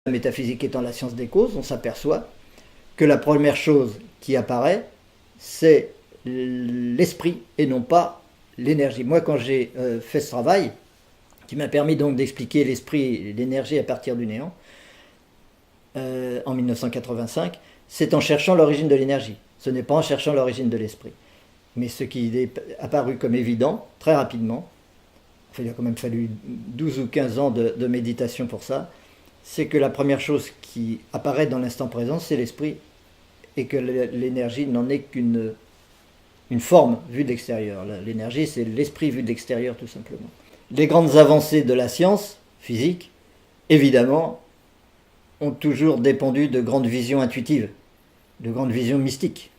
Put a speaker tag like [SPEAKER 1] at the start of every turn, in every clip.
[SPEAKER 1] La métaphysique étant la science des causes, on s'aperçoit que la première chose qui apparaît, c'est l'esprit et non pas l'énergie. Moi, quand j'ai fait ce travail, qui m'a permis donc d'expliquer l'esprit et l'énergie à partir du néant, en 1985, c'est en cherchant l'origine de l'énergie. Ce n'est pas en cherchant l'origine de l'esprit. Mais ce qui est apparu comme évident, très rapidement, enfin, il a quand même fallu 12 ou 15 ans de méditation pour ça, c'est que la première chose qui apparaît dans l'instant présent, c'est l'esprit, et que l'énergie n'en est qu'une forme vue de l'extérieur. L'énergie, c'est l'esprit vu de l'extérieur, tout simplement. Les grandes avancées de la science physique, évidemment, ont toujours dépendu de grandes visions intuitives, de grandes visions mystiques.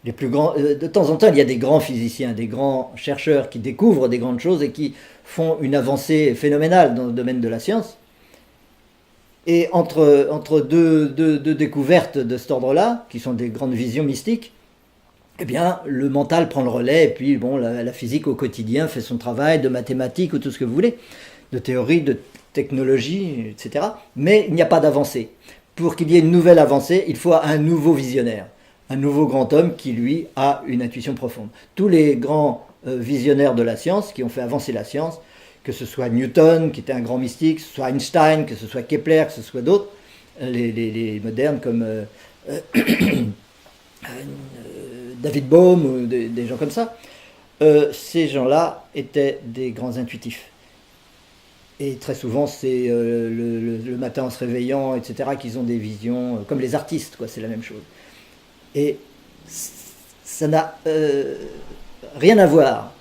[SPEAKER 1] Les plus grands, de temps en temps, il y a des grands physiciens, des grands chercheurs qui découvrent des grandes choses et qui font une avancée phénoménale dans le domaine de la science. Et entre deux découvertes de cet ordre-là, qui sont des grandes visions mystiques, eh bien, le mental prend le relais, et puis bon, la physique au quotidien fait son travail de mathématiques ou tout ce que vous voulez, de théorie, de technologie, etc. Mais il n'y a pas d'avancée. Pour qu'il y ait une nouvelle avancée, il faut un nouveau visionnaire, un nouveau grand homme qui, lui, a une intuition profonde. Tous les grands visionnaires de la science, qui ont fait avancer la science, que ce soit Newton, qui était un grand mystique, que ce soit Einstein, que ce soit Kepler, que ce soit d'autres, les modernes comme David Bohm, ou des gens comme ça, ces gens-là étaient des grands intuitifs. Et très souvent, c'est le matin en se réveillant, etc., qu'ils ont des visions, comme les artistes, quoi, c'est la même chose. Et ça n'a rien à voir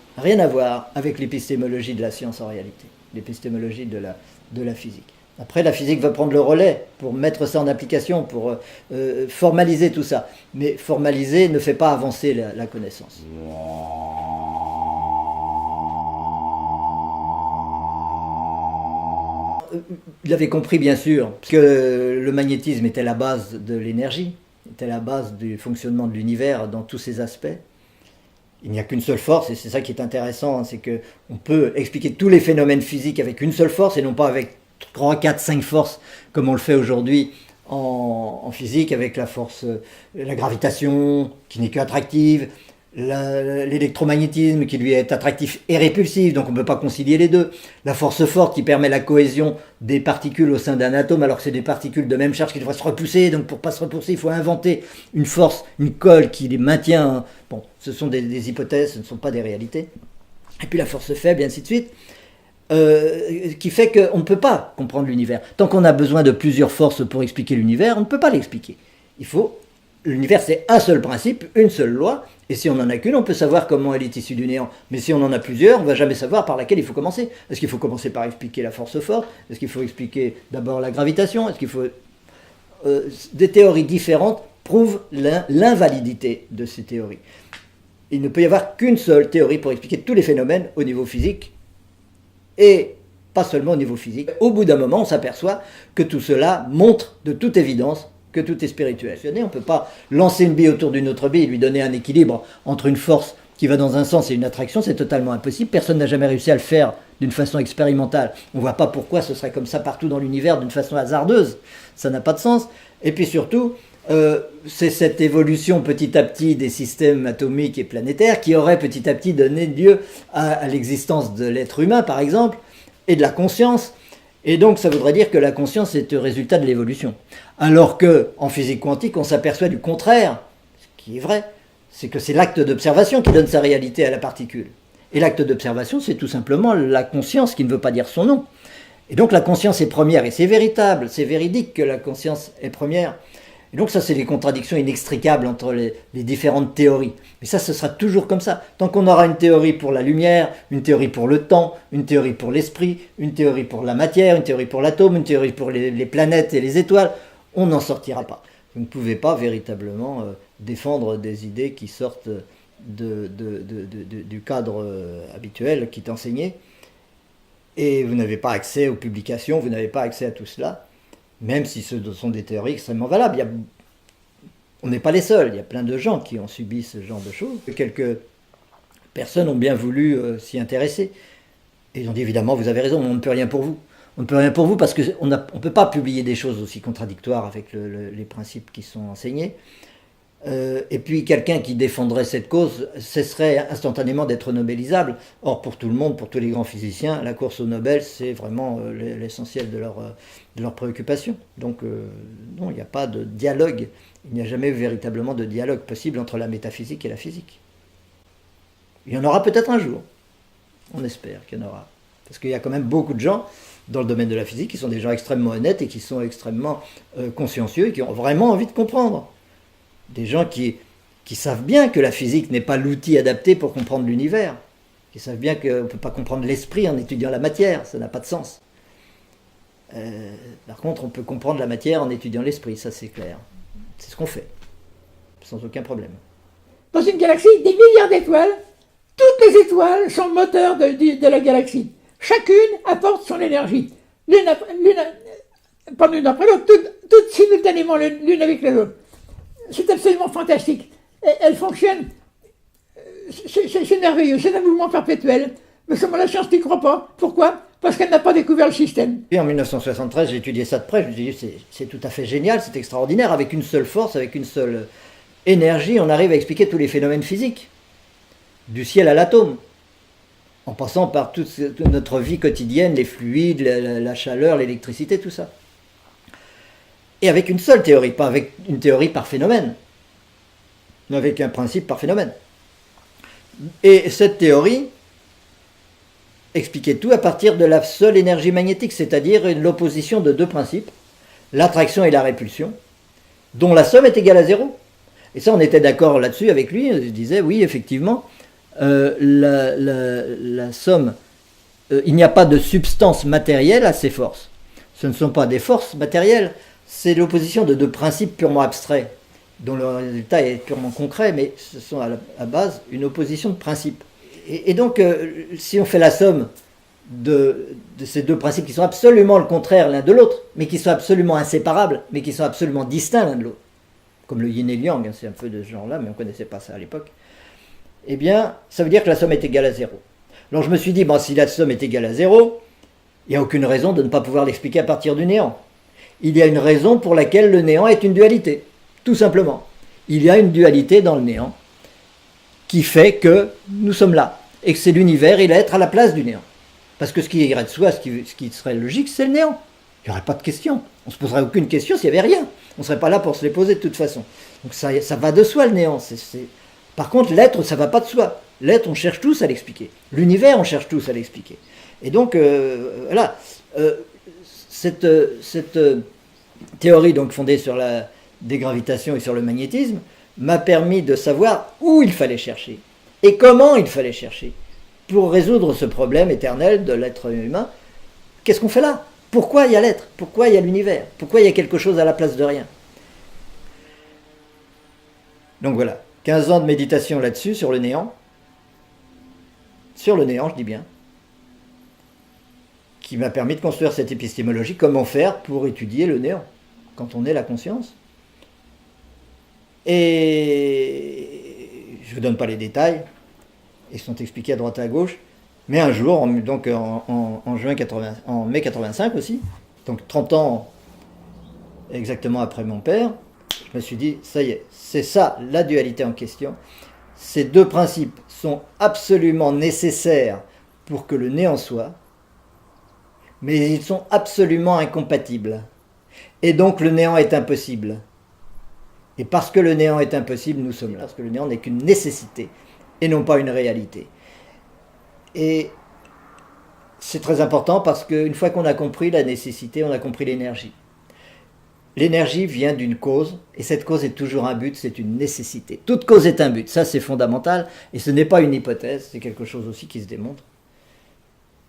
[SPEAKER 1] avec l'épistémologie de la science en réalité, l'épistémologie de la physique. Après, la physique va prendre le relais pour mettre ça en application, pour formaliser tout ça. Mais formaliser ne fait pas avancer la connaissance. Il avait compris, bien sûr, que le magnétisme était la base de l'énergie, était la base du fonctionnement de l'univers dans tous ses aspects. Il n'y a qu'une seule force, et c'est ça qui est intéressant, c'est qu'on peut expliquer tous les phénomènes physiques avec une seule force, et non pas avec 3, 4, 5 forces, comme on le fait aujourd'hui en physique, avec la force, la gravitation, qui n'est qu'attractive, l'électromagnétisme, qui lui est attractif et répulsif, donc on ne peut pas concilier les deux, la force forte qui permet la cohésion des particules au sein d'un atome, alors que c'est des particules de même charge qui devraient se repousser, donc pour ne pas se repousser, il faut inventer une force, une colle qui les maintient. Bon, ce sont des hypothèses, ce ne sont pas des réalités. Et puis la force faible, et ainsi de suite. Qui fait qu'on ne peut pas comprendre l'univers. Tant qu'on a besoin de plusieurs forces pour expliquer l'univers, on ne peut pas l'expliquer. L'univers, c'est un seul principe, une seule loi, et si on n'en a qu'une, on peut savoir comment elle est issue du néant. Mais si on en a plusieurs, on ne va jamais savoir par laquelle il faut commencer. Est-ce qu'il faut commencer par expliquer la force forte? Est-ce qu'il faut expliquer d'abord la gravitation? Est-ce qu'il faut... des théories différentes prouvent l'invalidité de ces théories. Il ne peut y avoir qu'une seule théorie pour expliquer tous les phénomènes au niveau physique, et pas seulement au niveau physique. Au bout d'un moment, on s'aperçoit que tout cela montre de toute évidence que tout est spirituel. On ne peut pas lancer une bille autour d'une autre bille et lui donner un équilibre entre une force qui va dans un sens et une attraction, c'est totalement impossible. Personne n'a jamais réussi à le faire d'une façon expérimentale. On ne voit pas pourquoi ce serait comme ça partout dans l'univers d'une façon hasardeuse. Ça n'a pas de sens. Et puis surtout, c'est cette évolution petit à petit des systèmes atomiques et planétaires qui aurait petit à petit donné lieu à l'existence de l'être humain, par exemple, et de la conscience. Et donc ça voudrait dire que la conscience est le résultat de l'évolution. Alors qu'en physique quantique, on s'aperçoit du contraire, ce qui est vrai, c'est que c'est l'acte d'observation qui donne sa réalité à la particule. Et l'acte d'observation, c'est tout simplement la conscience qui ne veut pas dire son nom. Et donc la conscience est première, et c'est véritable, c'est véridique que la conscience est première. Et donc ça, c'est les contradictions inextricables entre les différentes théories. Mais ça, ce sera toujours comme ça. Tant qu'on aura une théorie pour la lumière, une théorie pour le temps, une théorie pour l'esprit, une théorie pour la matière, une théorie pour l'atome, une théorie pour les planètes et les étoiles, on n'en sortira pas. Vous ne pouvez pas véritablement défendre des idées qui sortent du cadre habituel qui est enseigné. Et vous n'avez pas accès aux publications, vous n'avez pas accès à tout cela. Même si ce sont des théories extrêmement valables. On n'est pas les seuls, il y a plein de gens qui ont subi ce genre de choses. Quelques personnes ont bien voulu s'y intéresser. Et ils ont dit, évidemment, vous avez raison, on ne peut rien pour vous. on ne peut rien pour vous parce qu'on ne peut pas publier des choses aussi contradictoires avec les principes qui sont enseignés. Et puis quelqu'un qui défendrait cette cause cesserait instantanément d'être nobelisable. Or pour tout le monde, pour tous les grands physiciens, la course au Nobel c'est vraiment l'essentiel de leur préoccupation. Donc non, il n'y a pas de dialogue, il n'y a jamais véritablement de dialogue possible entre la métaphysique et la physique. Il y en aura peut-être un jour, on espère qu'il y en aura. Parce qu'il y a quand même beaucoup de gens dans le domaine de la physique qui sont des gens extrêmement honnêtes et qui sont extrêmement consciencieux et qui ont vraiment envie de comprendre. Des gens qui savent bien que la physique n'est pas l'outil adapté pour comprendre l'univers, qui savent bien qu'on ne peut pas comprendre l'esprit en étudiant la matière, ça n'a pas de sens. Par contre, on peut comprendre la matière en étudiant l'esprit, ça c'est clair. C'est ce qu'on fait, sans aucun problème.
[SPEAKER 2] Dans une galaxie, des milliards d'étoiles, toutes les étoiles sont le moteur de la galaxie. Chacune apporte son énergie. Pas l'une après l'autre, toutes simultanément l'une avec l'autre. C'est absolument fantastique. Elle fonctionne, c'est merveilleux, c'est un mouvement perpétuel. Mais seulement la science n'y croit pas. Pourquoi? Parce qu'elle n'a pas découvert le système.
[SPEAKER 1] Et en 1973, j'ai étudié ça de près, je me suis dit, c'est tout à fait génial, c'est extraordinaire. Avec une seule force, avec une seule énergie, on arrive à expliquer tous les phénomènes physiques. Du ciel à l'atome. En passant par toute notre vie quotidienne, les fluides, la chaleur, l'électricité, tout ça. Et avec une seule théorie, pas avec une théorie par phénomène, mais avec un principe par phénomène. Et cette théorie expliquait tout à partir de la seule énergie magnétique, c'est-à-dire l'opposition de deux principes, l'attraction et la répulsion, dont la somme est égale à zéro. Et ça, on était d'accord là-dessus avec lui, il disait, oui, effectivement, la somme, il n'y a pas de substance matérielle à ces forces. Ce ne sont pas des forces matérielles, c'est l'opposition de deux principes purement abstraits, dont le résultat est purement concret, mais ce sont à la base une opposition de principes. Et donc, si on fait la somme de ces deux principes qui sont absolument le contraire l'un de l'autre, mais qui sont absolument inséparables, mais qui sont absolument distincts l'un de l'autre, comme le yin et le yang, c'est un peu de ce genre-là, mais on ne connaissait pas ça à l'époque, eh bien, ça veut dire que la somme est égale à zéro. Alors je me suis dit, bon, si la somme est égale à zéro, il n'y a aucune raison de ne pas pouvoir l'expliquer à partir du néant. Il y a une raison pour laquelle le néant est une dualité, tout simplement. Il y a une dualité dans le néant qui fait que nous sommes là, et que c'est l'univers et l'être à la place du néant. Parce que ce qui irait de soi, ce qui serait logique, c'est le néant. Il n'y aurait pas de question. On ne se poserait aucune question s'il n'y avait rien. On ne serait pas là pour se les poser de toute façon. Donc ça va de soi, le néant. Par contre, l'être, ça ne va pas de soi. L'être, on cherche tous à l'expliquer. L'univers, on cherche tous à l'expliquer. Et donc, voilà. Cette théorie donc fondée sur la dégravitation et sur le magnétisme m'a permis de savoir où il fallait chercher et comment il fallait chercher pour résoudre ce problème éternel de l'être humain. Qu'est-ce qu'on fait là? Pourquoi il y a l'être? Pourquoi il y a l'univers? Pourquoi il y a quelque chose à la place de rien? Donc voilà, 15 ans de méditation là-dessus, sur le néant. Sur le néant, je dis bien. Qui m'a permis de construire cette épistémologie. Comment faire pour étudier le néant quand on est la conscience? Et je ne vous donne pas les détails, ils sont expliqués à droite et à gauche, mais un jour, donc en mai 85 aussi, donc 30 ans exactement après mon père, je me suis dit, ça y est, c'est ça la dualité en question. Ces deux principes sont absolument nécessaires pour que le néant soit, mais ils sont absolument incompatibles. Et donc le néant est impossible. Et parce que le néant est impossible, nous sommes là. Parce que le néant n'est qu'une nécessité et non pas une réalité. Et c'est très important parce qu'une fois qu'on a compris la nécessité, on a compris l'énergie. L'énergie vient d'une cause, et cette cause est toujours un but, c'est une nécessité. Toute cause est un but, ça c'est fondamental, et ce n'est pas une hypothèse, c'est quelque chose aussi qui se démontre.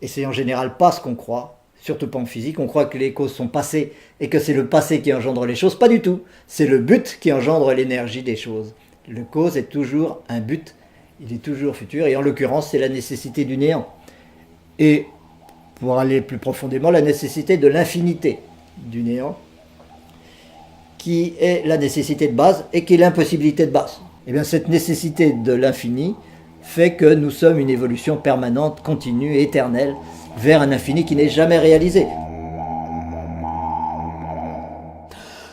[SPEAKER 1] Et c'est en général pas ce qu'on croit, surtout pas en physique, on croit que les causes sont passées, et que c'est le passé qui engendre les choses, pas du tout. C'est le but qui engendre l'énergie des choses. Le cause est toujours un but, il est toujours futur, et en l'occurrence c'est la nécessité du néant. Et pour aller plus profondément, la nécessité de l'infinité du néant, qui est la nécessité de base et qui est l'impossibilité de base. Et bien cette nécessité de l'infini fait que nous sommes une évolution permanente, continue, éternelle, vers un infini qui n'est jamais réalisé.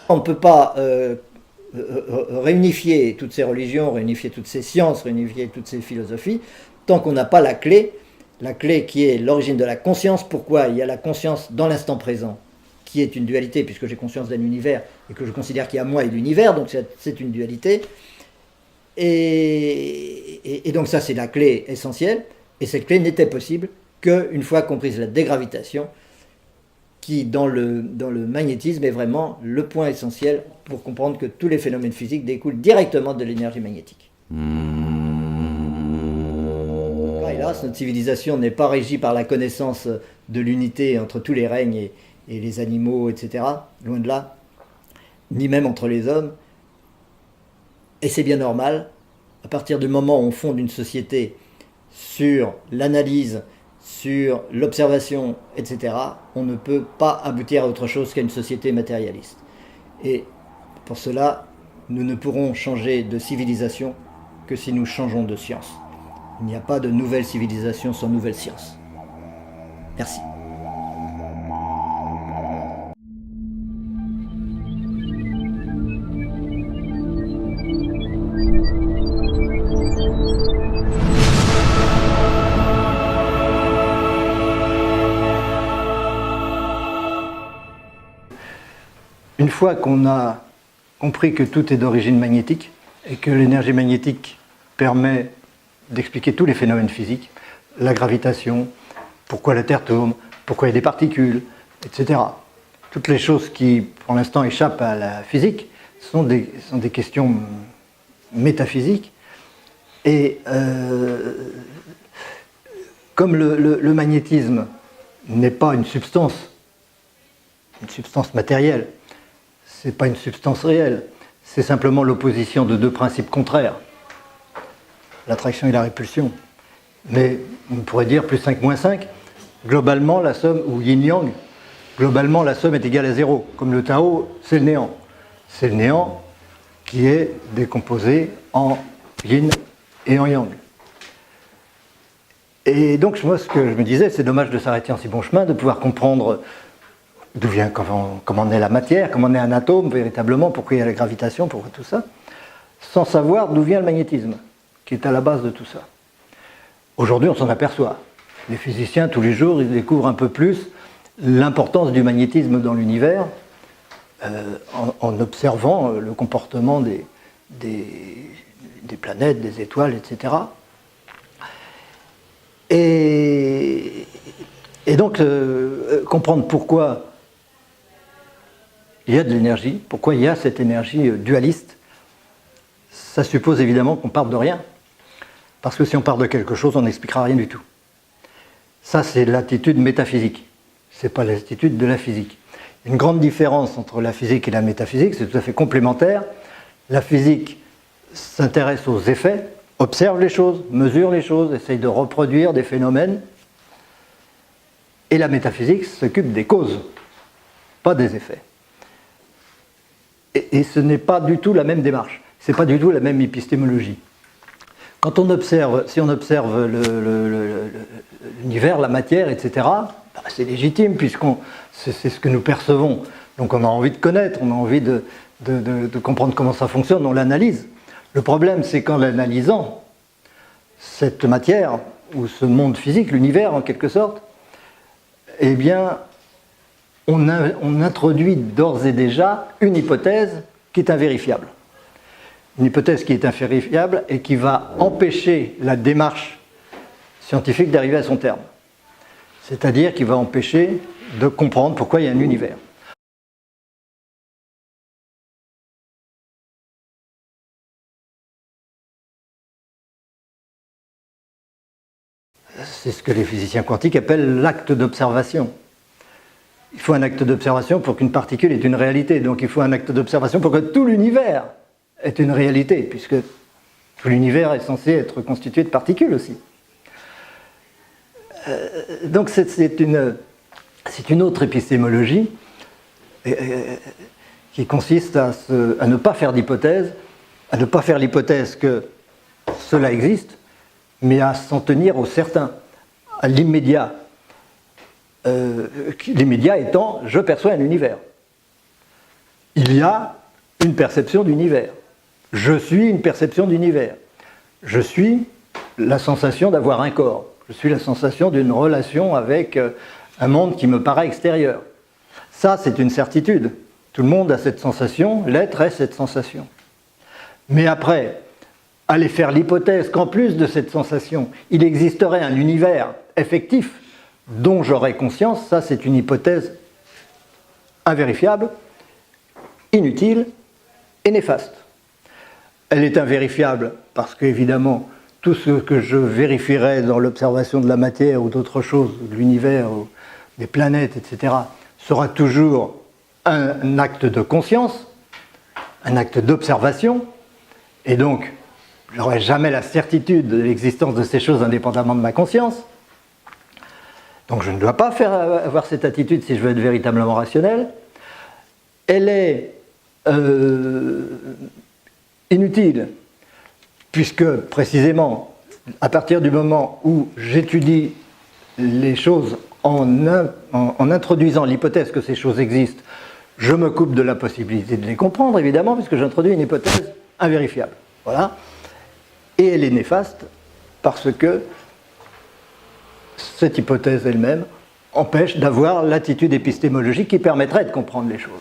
[SPEAKER 1] On ne peut pas réunifier toutes ces religions, réunifier toutes ces sciences, réunifier toutes ces philosophies, tant qu'on n'a pas la clé qui est l'origine de la conscience. Pourquoi il y a la conscience dans l'instant présent, qui est une dualité, puisque j'ai conscience d'un univers, et que je considère qu'il y a moi et l'univers, donc c'est une dualité. Et donc ça, c'est la clé essentielle, et cette clé n'était possible qu'une fois comprise la dégravitation, qui, dans le magnétisme, est vraiment le point essentiel pour comprendre que tous les phénomènes physiques découlent directement de l'énergie magnétique. Hélas, notre civilisation n'est pas régie par la connaissance de l'unité entre tous les règnes et les animaux, etc., loin de là, ni même entre les hommes. Et c'est bien normal, à partir du moment où on fonde une société sur l'analyse, sur l'observation, etc., on ne peut pas aboutir à autre chose qu'à une société matérialiste. Et pour cela, nous ne pourrons changer de civilisation que si nous changeons de science. Il n'y a pas de nouvelle civilisation sans nouvelle science. Merci. Une fois qu'on a compris que tout est d'origine magnétique et que l'énergie magnétique permet d'expliquer tous les phénomènes physiques, la gravitation, pourquoi la Terre tourne, pourquoi il y a des particules, etc. Toutes les choses qui, pour l'instant, échappent à la physique sont des questions métaphysiques. Et comme le magnétisme n'est pas une substance matérielle, c'est pas une substance réelle, c'est simplement l'opposition de deux principes contraires, l'attraction et la répulsion. Mais on pourrait dire plus 5 moins 5, globalement la somme, ou yin-yang, globalement la somme est égale à 0. Comme le Tao, c'est le néant. C'est le néant qui est décomposé en yin et en yang. Et donc moi ce que je me disais, c'est dommage de s'arrêter en si bon chemin, de pouvoir comprendre d'où vient, comment naît la matière, comment naît un atome véritablement, pourquoi il y a la gravitation, pourquoi tout ça, sans savoir d'où vient le magnétisme, qui est à la base de tout ça. Aujourd'hui, on s'en aperçoit. Les physiciens, tous les jours, ils découvrent un peu plus l'importance du magnétisme dans l'univers en observant le comportement des planètes, des étoiles, etc. Et donc, comprendre pourquoi il y a de l'énergie, pourquoi il y a cette énergie dualiste, ça suppose évidemment qu'on parte de rien. Parce que si on part de quelque chose, on n'expliquera rien du tout. Ça, c'est l'attitude métaphysique. Ce n'est pas l'attitude de la physique. Une grande différence entre la physique et la métaphysique, c'est tout à fait complémentaire. La physique s'intéresse aux effets, observe les choses, mesure les choses, essaye de reproduire des phénomènes. Et la métaphysique s'occupe des causes, pas des effets. Et ce n'est pas du tout la même démarche, ce n'est pas du tout la même épistémologie. Quand on observe, si on observe l'univers, la matière, etc., c'est légitime puisqu'on c'est ce que nous percevons. Donc on a envie de connaître, on a envie de comprendre comment ça fonctionne, on l'analyse. Le problème, c'est qu'en l'analysant, cette matière, ou ce monde physique, l'univers en quelque sorte, eh bien, on introduit d'ores et déjà une hypothèse qui est invérifiable. Une hypothèse qui est invérifiable et qui va empêcher la démarche scientifique d'arriver à son terme. C'est-à-dire qui va empêcher de comprendre pourquoi il y a un univers. C'est ce que les physiciens quantiques appellent l'acte d'observation. Il faut un acte d'observation pour qu'une particule ait une réalité. Donc il faut un acte d'observation pour que tout l'univers ait une réalité, puisque tout l'univers est censé être constitué de particules aussi. Donc c'est une autre épistémologie qui consiste à ne pas faire d'hypothèse, à ne pas faire l'hypothèse que cela existe, mais à s'en tenir au certain, à l'immédiat. L'immédiat étant, je perçois un univers. il y a une perception d'univers. Je suis une perception d'univers. Je suis la sensation d'avoir un corps. Je suis la sensation d'une relation avec un monde qui me paraît extérieur. Ça, c'est une certitude. Tout le monde a cette sensation, l'être est cette sensation. Mais après, aller faire l'hypothèse qu'en plus de cette sensation, il existerait un univers effectif dont j'aurais conscience, ça c'est une hypothèse invérifiable, inutile et néfaste. Elle est invérifiable parce qu'évidemment, tout ce que je vérifierais dans l'observation de la matière ou d'autres choses, de l'univers, des planètes, etc., sera toujours un acte de conscience, un acte d'observation, et donc je n'aurai jamais la certitude de l'existence de ces choses indépendamment de ma conscience. Donc je ne dois pas avoir cette attitude si je veux être véritablement rationnel. Elle est inutile, puisque précisément, à partir du moment où j'étudie les choses en introduisant l'hypothèse que ces choses existent, je me coupe de la possibilité de les comprendre, évidemment, puisque j'introduis une hypothèse invérifiable. Voilà. Et elle est néfaste parce que cette hypothèse elle-même empêche d'avoir l'attitude épistémologique qui permettrait de comprendre les choses.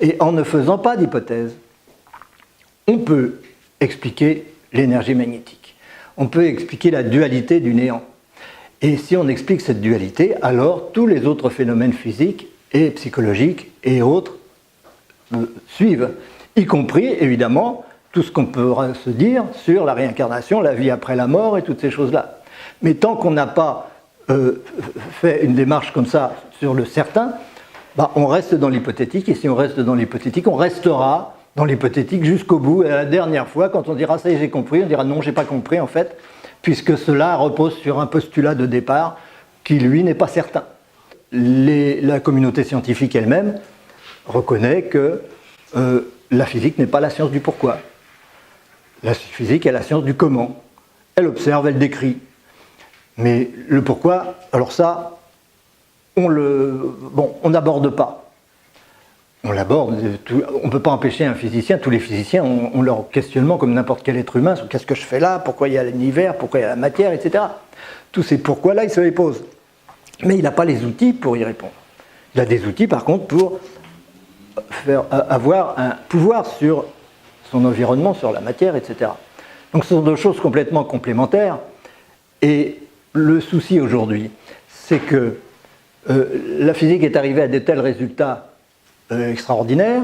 [SPEAKER 1] Et en ne faisant pas d'hypothèse, on peut expliquer l'énergie magnétique. On peut expliquer la dualité du néant. Et si on explique cette dualité, alors tous les autres phénomènes physiques et psychologiques et autres suivent, y compris évidemment tout ce qu'on peut se dire sur la réincarnation, la vie après la mort et toutes ces choses-là. Mais tant qu'on n'a pas fait une démarche comme ça sur le certain, on reste dans l'hypothétique, et si on reste dans l'hypothétique, on restera dans l'hypothétique jusqu'au bout, et à la dernière fois, quand on dira « ça y est, j'ai compris », on dira « non, j'ai pas compris en fait », puisque cela repose sur un postulat de départ qui, lui, n'est pas certain. La communauté scientifique elle-même reconnaît que la physique n'est pas la science du pourquoi. La physique est la science du comment. Elle observe, elle décrit. Mais le pourquoi, alors ça, on n'aborde pas. On l'aborde, on ne peut pas empêcher un physicien, tous les physiciens ont leur questionnement comme n'importe quel être humain, sur qu'est-ce que je fais là, pourquoi il y a l'univers, pourquoi il y a la matière, etc. Tous ces pourquoi-là, il se les pose. Mais il n'a pas les outils pour y répondre. Il a des outils, par contre, pour avoir un pouvoir sur son environnement, sur la matière, etc. Donc ce sont deux choses complètement complémentaires. Et le souci aujourd'hui, c'est que la physique est arrivée à de tels résultats extraordinaires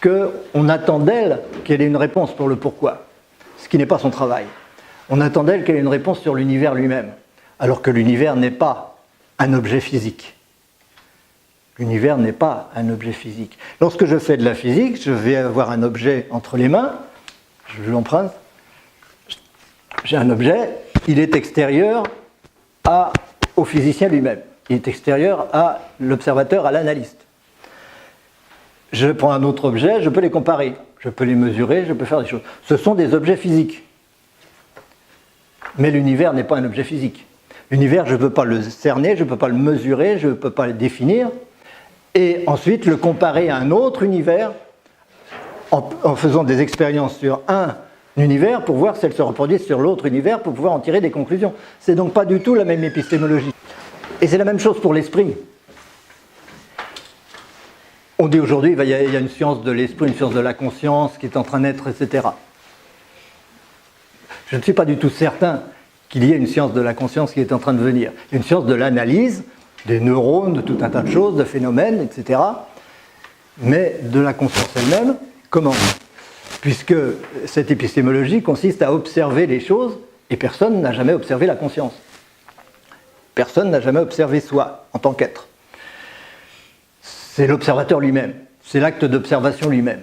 [SPEAKER 1] qu'on attend d'elle qu'elle ait une réponse pour le pourquoi, ce qui n'est pas son travail. On attend d'elle qu'elle ait une réponse sur l'univers lui-même, alors que l'univers n'est pas un objet physique. L'univers n'est pas un objet physique. Lorsque je fais de la physique, je vais avoir un objet entre les mains, je l'emprunte, j'ai un objet, il est extérieur au physicien lui-même. Il est extérieur à l'observateur, à l'analyste. Je prends un autre objet, je peux les comparer, je peux les mesurer, je peux faire des choses. Ce sont des objets physiques. Mais l'univers n'est pas un objet physique. L'univers, je ne peux pas le cerner, je ne peux pas le mesurer, je ne peux pas le définir, et ensuite le comparer à un autre univers en faisant des expériences sur un univers pour voir si elles se reproduisent sur l'autre univers pour pouvoir en tirer des conclusions. C'est donc pas du tout la même épistémologie. Et c'est la même chose pour l'esprit. On dit aujourd'hui qu'il y a une science de l'esprit, une science de la conscience qui est en train d'être, etc. Je ne suis pas du tout certain qu'il y ait une science de la conscience qui est en train de venir. Une science de l'analyse, des neurones, de tout un tas de choses, de phénomènes, etc. Mais de la conscience elle-même, comment ? Puisque cette épistémologie consiste à observer les choses, et personne n'a jamais observé la conscience. Personne n'a jamais observé soi en tant qu'être. C'est l'observateur lui-même, c'est l'acte d'observation lui-même.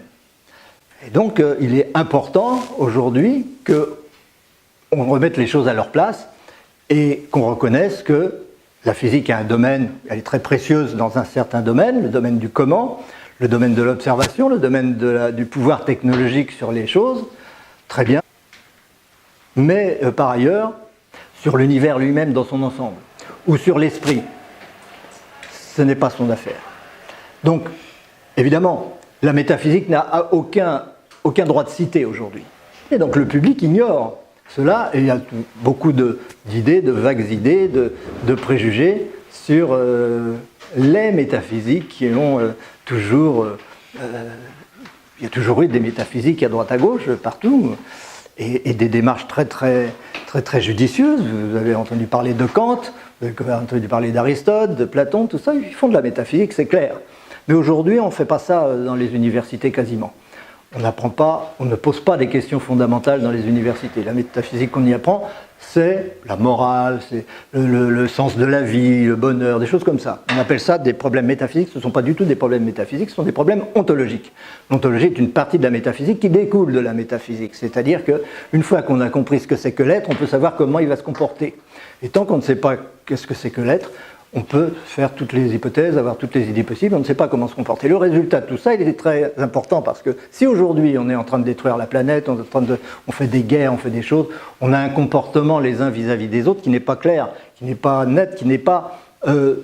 [SPEAKER 1] Et donc il est important aujourd'hui qu'on remette les choses à leur place et qu'on reconnaisse que la physique a un domaine, elle est très précieuse dans un certain domaine, le domaine du comment, le domaine de l'observation, le domaine du pouvoir technologique sur les choses, très bien. Mais par ailleurs, sur l'univers lui-même dans son ensemble, ou sur l'esprit, ce n'est pas son affaire. Donc, évidemment, la métaphysique n'a aucun droit de citer aujourd'hui. Et donc le public ignore cela, et il y a beaucoup d'idées, de vagues idées, de préjugés sur les métaphysiques qui ont toujours... il y a toujours eu des métaphysiques à droite à gauche, partout, et des démarches très judicieuses. Vous avez entendu parler de Kant, vous avez entendu parler d'Aristote, de Platon, tout ça, ils font de la métaphysique, c'est clair. Mais aujourd'hui, on ne fait pas ça dans les universités quasiment. On n'apprend pas, on ne pose pas des questions fondamentales dans les universités. La métaphysique qu'on y apprend, c'est la morale, c'est le sens de la vie, le bonheur, des choses comme ça. On appelle ça des problèmes métaphysiques. Ce ne sont pas du tout des problèmes métaphysiques, ce sont des problèmes ontologiques. L'ontologie est une partie de la métaphysique qui découle de la métaphysique. C'est-à-dire qu'une fois qu'on a compris ce que c'est que l'être, on peut savoir comment il va se comporter. Et tant qu'on ne sait pas qu'est-ce que c'est que l'être, on peut faire toutes les hypothèses, avoir toutes les idées possibles, on ne sait pas comment se comporter. Le résultat de tout ça, il est très important parce que si aujourd'hui on est en train de détruire la planète, on fait des guerres, on fait des choses, on a un comportement les uns vis-à-vis des autres qui n'est pas clair, qui n'est pas net, qui n'est pas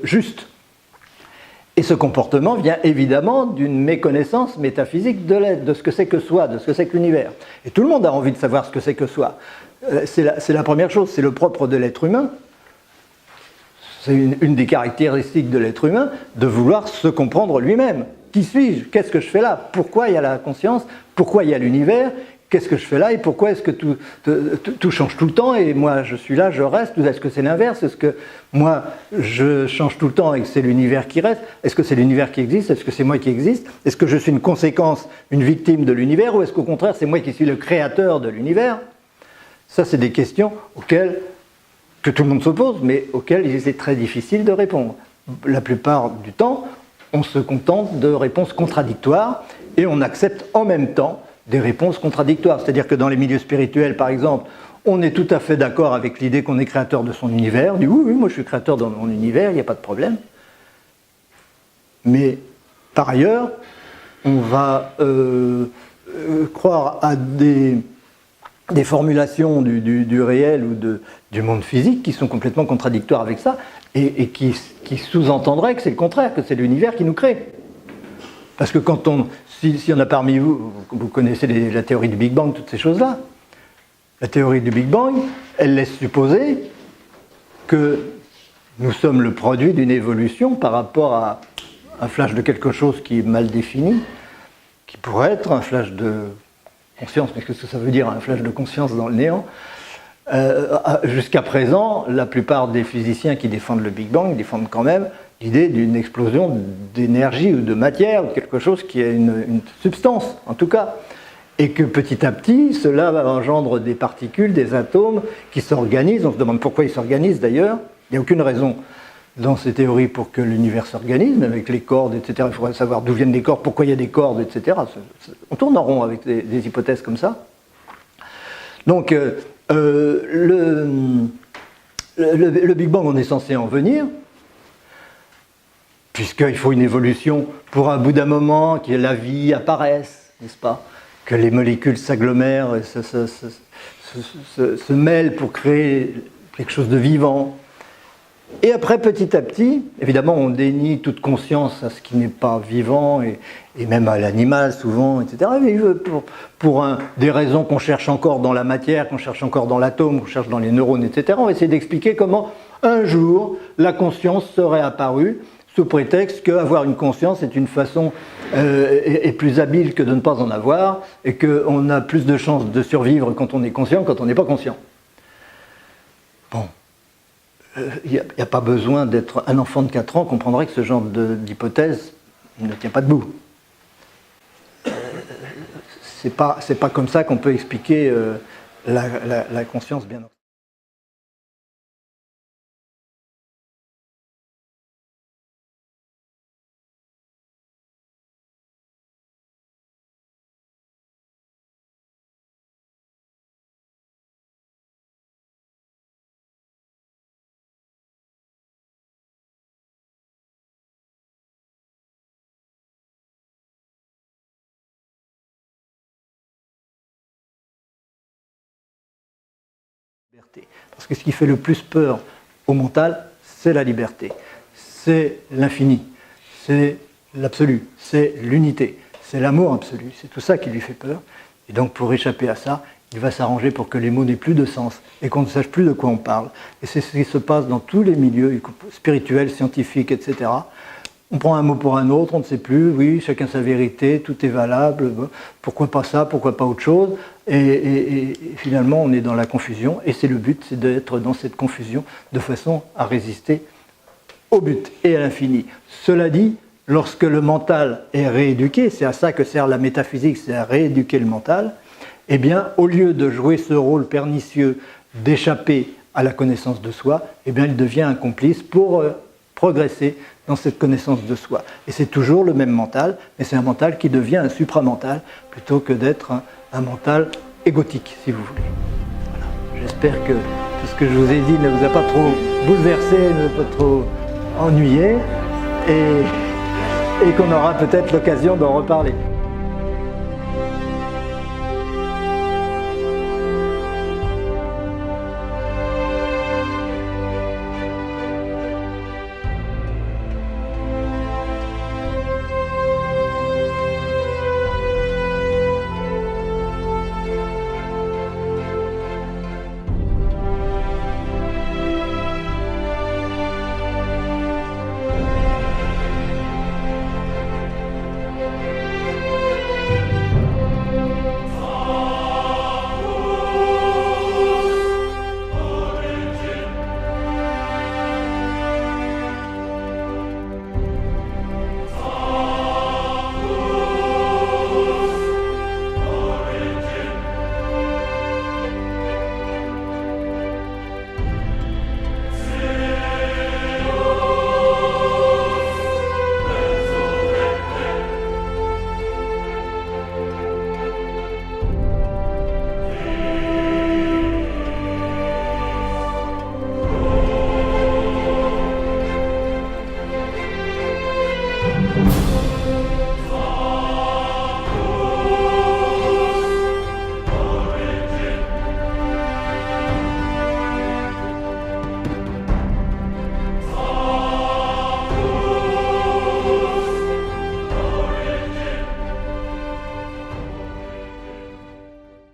[SPEAKER 1] juste. Et ce comportement vient évidemment d'une méconnaissance métaphysique de l'être, de ce que c'est que soi, de ce que c'est que l'univers. Et tout le monde a envie de savoir ce que c'est que soi. C'est la première chose, c'est le propre de l'être humain. C'est une des caractéristiques de l'être humain, de vouloir se comprendre lui-même. Qui suis-je? Qu'est-ce que je fais là? Pourquoi il y a la conscience? Pourquoi il y a l'univers? Qu'est-ce que je fais là? Et pourquoi est-ce que tout change tout le temps et moi je suis là, je reste? Est-ce que c'est l'inverse? Est-ce que moi je change tout le temps et que c'est l'univers qui reste? Est-ce que c'est l'univers qui existe? Est-ce que c'est moi qui existe? Est-ce que je suis une conséquence, une victime de l'univers? Ou est-ce qu'au contraire c'est moi qui suis le créateur de l'univers? Ça, c'est des questions que tout le monde se pose, mais auxquelles il est très difficile de répondre. La plupart du temps, on se contente de réponses contradictoires et on accepte en même temps des réponses contradictoires. C'est-à-dire que dans les milieux spirituels, par exemple, on est tout à fait d'accord avec l'idée qu'on est créateur de son univers. On dit oui, moi je suis créateur de mon univers, il n'y a pas de problème. Mais par ailleurs, on va croire à des formulations du réel ou du monde physique qui sont complètement contradictoires avec ça et qui sous-entendraient que c'est le contraire, que c'est l'univers qui nous crée. Parce que si y en a parmi vous, vous connaissez la théorie du Big Bang, toutes ces choses-là, la théorie du Big Bang, elle laisse supposer que nous sommes le produit d'une évolution par rapport à un flash de quelque chose qui est mal défini, qui pourrait être un flash de conscience, mais qu'est-ce que ça veut dire, un flash de conscience dans le néant? Jusqu'à présent, la plupart des physiciens qui défendent le Big Bang défendent quand même l'idée d'une explosion d'énergie ou de matière, ou quelque chose qui est une substance, en tout cas. Et que petit à petit, cela va engendre des particules, des atomes qui s'organisent. On se demande pourquoi ils s'organisent d'ailleurs. Il n'y a aucune raison dans ces théories pour que l'univers s'organise, même avec les cordes, etc. Il faudrait savoir d'où viennent les cordes, pourquoi il y a des cordes, etc. On tourne en rond avec des hypothèses comme ça. Donc, le Big Bang, on est censé en venir, puisqu'il faut une évolution pour, à bout d'un moment, que la vie apparaisse, n'est-ce pas? Que les molécules s'agglomèrent et se mêlent pour créer quelque chose de vivant. Et après, petit à petit, évidemment, on dénie toute conscience à ce qui n'est pas vivant, et même à l'animal, souvent, etc. Mais pour des raisons qu'on cherche encore dans la matière, qu'on cherche encore dans l'atome, qu'on cherche dans les neurones, etc., on va essayer d'expliquer comment, un jour, la conscience serait apparue, sous prétexte qu'avoir une conscience est une façon est plus habile que de ne pas en avoir, et qu'on a plus de chances de survivre quand on est conscient, quand on n'est pas conscient. Bon. Il n'y a pas besoin d'être un enfant de 4 ans comprendrait que ce genre d'hypothèse ne tient pas debout. C'est pas comme ça qu'on peut expliquer la conscience bien. liberté. Parce que ce qui fait le plus peur au mental, c'est la liberté, c'est l'infini, c'est l'absolu, c'est l'unité, c'est l'amour absolu, c'est tout ça qui lui fait peur. Et donc pour échapper à ça, il va s'arranger pour que les mots n'aient plus de sens et qu'on ne sache plus de quoi on parle. Et c'est ce qui se passe dans tous les milieux spirituels, scientifiques, etc. On prend un mot pour un autre, on ne sait plus, oui, chacun sa vérité, tout est valable, pourquoi pas ça, pourquoi pas autre chose, et finalement on est dans la confusion, et c'est le but, c'est d'être dans cette confusion de façon à résister au but et à l'infini. Cela dit, lorsque le mental est rééduqué, c'est à ça que sert la métaphysique, c'est à rééduquer le mental, eh bien, au lieu de jouer ce rôle pernicieux d'échapper à la connaissance de soi, eh bien, il devient un complice pour progresser dans cette connaissance de soi. Et c'est toujours le même mental, mais c'est un mental qui devient un supramental plutôt que d'être un mental égotique, si vous voulez. Voilà. J'espère que tout ce que je vous ai dit ne vous a pas trop bouleversé, ne vous a pas trop ennuyé, et qu'on aura peut-être l'occasion d'en reparler.